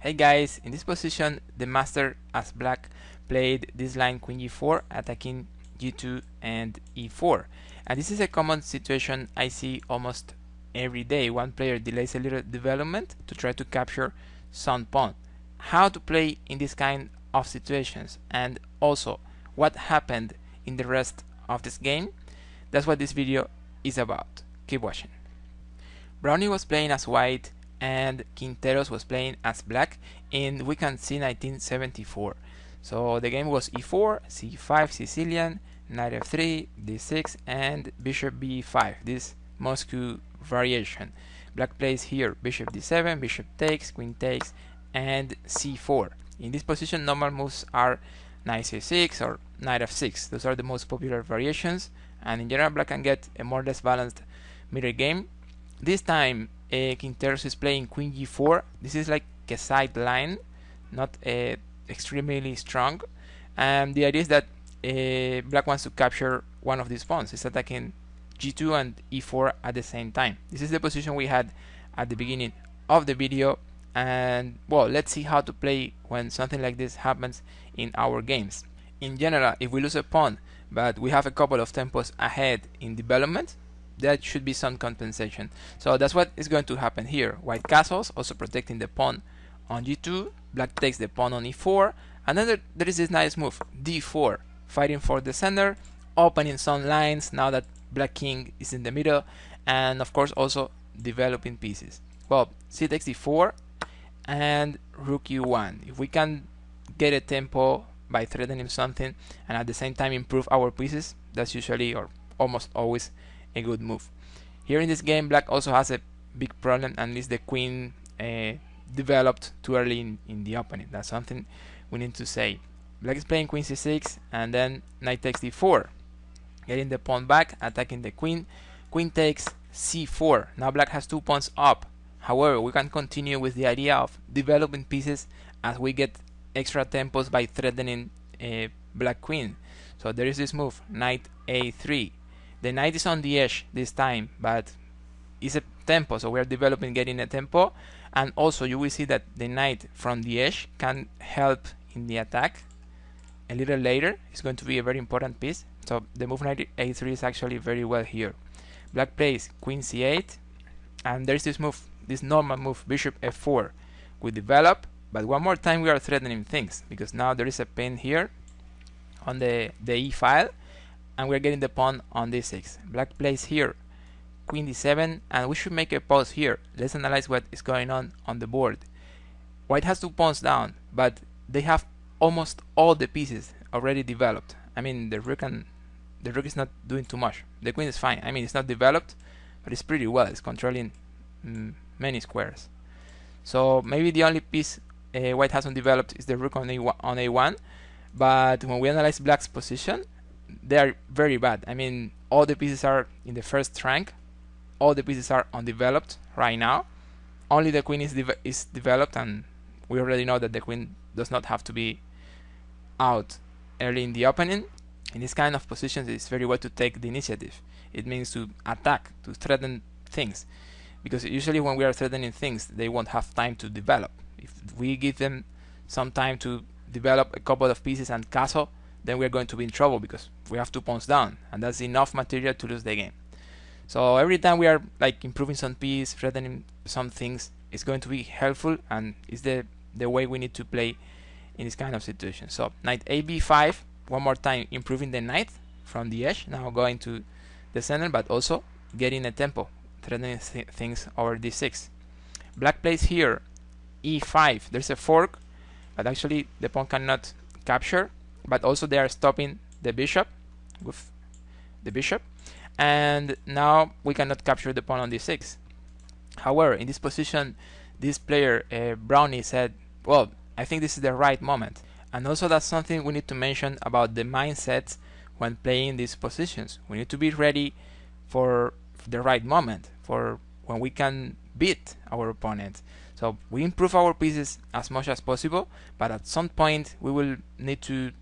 Hey guys, in this position the master as black played this line queen g4 attacking g2 and e4, and this is a common situation I see almost every day. One player delays a little development to try to capture some pawn. How to play in this kind of situations, and also what happened in the rest of this game, that's what this video is about. Keep watching. Browne was playing as white and Quinteros was playing as black in we can see 1974. So the game was e4, c5 Sicilian, knight f3, d6 and bishop b5, this Moscow variation. Black plays here bishop d7, bishop takes, queen takes and c4. In this position normal moves are knight c6 or knight f6. Those are the most popular variations, and in general black can get a more or less balanced middle game. This time Quinteros is playing queen g4. This is like a side line, not extremely strong, and the idea is that black wants to capture one of these pawns. It's attacking g2 and e4 at the same time. This is the position we had at the beginning of the video, and well, let's see how to play when something like this happens in our games. In general, if we lose a pawn but we have a couple of tempos ahead in development, that should be some compensation. So that's what is going to happen here. White castles, also protecting the pawn on g2, black takes the pawn on e4, and then there is this nice move, d4, fighting for the center, opening some lines now that black king is in the middle, and of course also developing pieces. Well, c takes d4 and rook e1. If we can get a tempo by threatening something and at the same time improve our pieces, that's usually or almost always a good move. Here in this game black also has a big problem, and is the queen developed too early in the opening. That's something we need to say. Black is playing queen c6 and then knight takes d4, getting the pawn back, attacking the queen. Queen takes c4. Now black has 2 pawns up. However, we can continue with the idea of developing pieces as we get extra tempos by threatening a black queen. So there is this move, knight a3. The knight is on the edge this time, but it's a tempo, so we are developing getting a tempo, and also you will see that the knight from the edge can help in the attack a little later. It's going to be a very important piece, so the move knight a3 is actually very well here. Black plays queen c8, and there's this move, this normal move, bishop f4. We develop, but one more time we are threatening things, because now there is a pin here on the e file, and we're getting the pawn on d6. Black plays here queen d7, and we should make a pause here. Let's analyze what is going on the board. White has 2 pawns down, but they have almost all the pieces already developed. I mean, the rook is not doing too much. The queen is fine. I mean, it's not developed, but it's pretty well. It's controlling many squares. So maybe the only piece white hasn't developed is the rook on a1, but when we analyze black's position, they are very bad. I mean, all the pieces are in the first rank, all the pieces are undeveloped right now. Only the queen is developed, and we already know that the queen does not have to be out early in the opening. In this kind of positions, it's very well to take the initiative. It means to attack, to threaten things, because usually when we are threatening things, they won't have time to develop. If we give them some time to develop a couple of pieces and castle, then we're going to be in trouble because we have 2 pawns down, and that's enough material to lose the game. So every time we are like improving some piece, threatening some things, it's going to be helpful, and it's the way we need to play in this kind of situation. So knight a b5, one more time improving the knight from the edge, now going to the center, but also getting a tempo, threatening things over d6. Black plays here e5. There's a fork, but actually the pawn cannot capture, but also they are stopping the bishop with the bishop, and now we cannot capture the pawn on d6. However, in this position, this player Browne said, well, I think this is the right moment. And also that's something we need to mention about the mindsets when playing these positions. We need to be ready for the right moment, for when we can beat our opponent. So we improve our pieces as much as possible, but at some point we will need to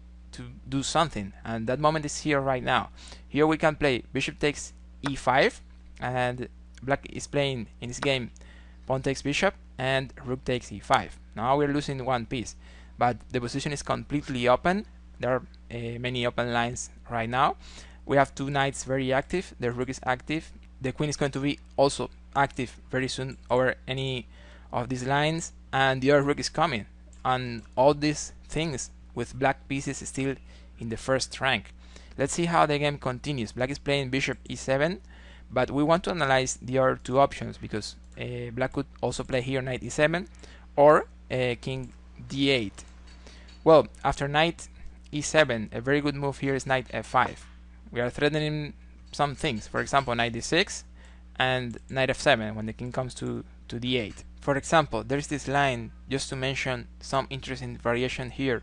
do something, and that moment is here right now. Here we can play bishop takes e5, and black is playing in this game pawn takes bishop and rook takes e5. Now we're losing one piece, but the position is completely open. There are many open lines right now. We have two knights very active, the rook is active, the queen is going to be also active very soon over any of these lines, and the other rook is coming, and all these things with black pieces still in the first rank. Let's see how the game continues. Black is playing bishop e7, but we want to analyze the other two options, because black could also play here knight e7 or king d8. Well, after knight e7, a very good move here is knight f5. We are threatening some things, for example knight d6 and knight f7 when the king comes to d8. For example, there's this line, just to mention some interesting variation here.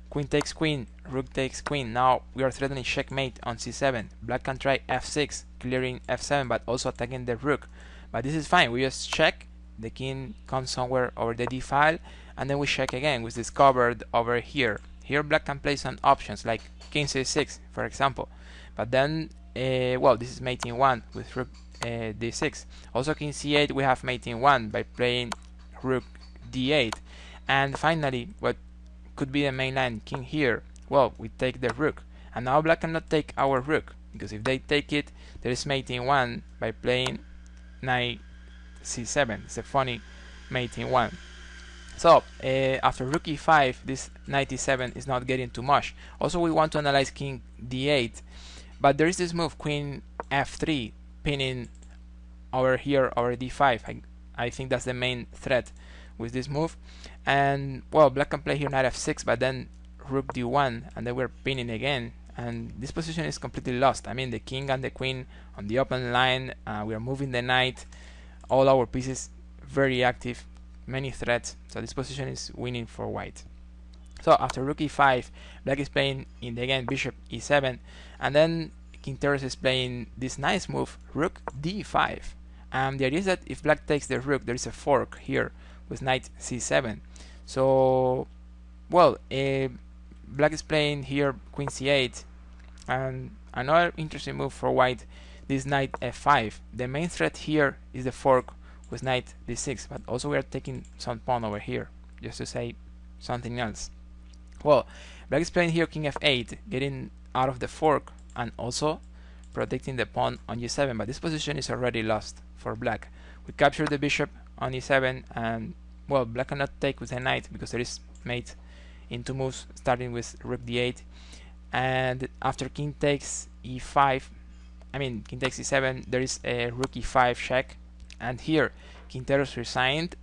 Queen takes queen, rook takes queen. Now we are threatening checkmate on c7. Black can try f6, clearing f7, but also attacking the rook. But this is fine, we just check, the king comes somewhere over the d file, and then we check again, we discovered over here. Here black can play some options like king c6, for example. But then, well, this is mate in 1 with rook d6. Also king c8, we have mate in 1 by playing rook d8. And finally, what could be the main line, king here, well, we take the rook. And now black cannot take our rook, because if they take it, there is mate in 1 by playing knight c7. It's a funny mate in 1. So after rook e5, this knight e7 is not getting too much. Also we want to analyze king d8, but there is this move queen f3 pinning over here over d5. I think that's the main threat with this move. And well, black can play here knight f6, but then rook d1, and then we're pinning again, and this position is completely lost. I mean, the king and the queen on the open line, we are moving the knight, all our pieces very active, many threats, so this position is winning for white. So after rook e5, black is playing in the game bishop e7, and then king Terrace is playing this nice move rook d5. The idea is that if black takes the rook, there is a fork here with knight c7. So well, black is playing here queen c8, and another interesting move for white, this knight f5. The main threat here is the fork with knight d6, but also we are taking some pawn over here, just to say something else. Well, black is playing here king f8, getting out of the fork and also protecting the pawn on g7, but this position is already lost for black. We capture the bishop on e7, and well, black cannot take with the knight because there is mate in two moves, starting with rook d8. And after king takes e5, I mean king takes e7, there is a rook e5 check, and here king Terrace resigned.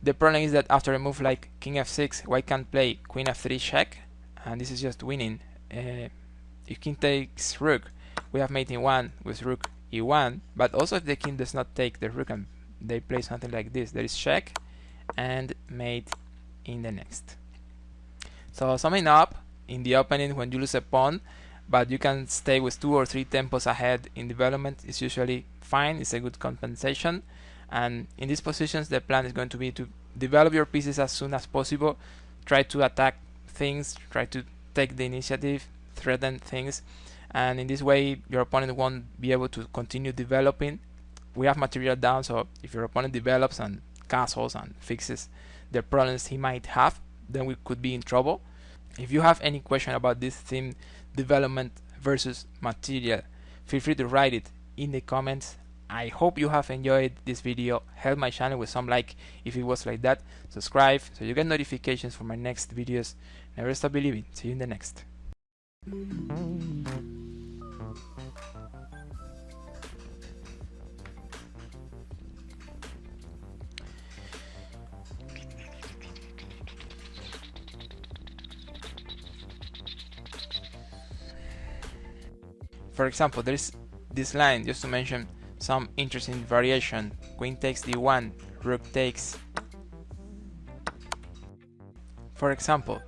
The problem is that after a move like king f6, white can play queen f3 check, and this is just winning. If king takes rook, we have mate in 1 with rook e1, but also if the king does not take the rook and they play something like this, there is check and mate in the next. So summing up, in the opening when you lose a pawn, but you can stay with 2 or 3 tempos ahead in development, is usually fine, it's a good compensation. And in these positions the plan is going to be to develop your pieces as soon as possible, try to attack things, try to take the initiative, threaten things, and in this way your opponent won't be able to continue developing. We have material down, so if your opponent develops and castles and fixes the problems he might have, then we could be in trouble. If you have any question about this theme, development versus material, feel free to write it in the comments. I hope you have enjoyed this video. Help my channel with some like if it was like that. Subscribe so you get notifications for my next videos. Never stop believing. See you in the next. For example, there is this line, just to mention some interesting variation. Queen takes d1, rook takes. For example,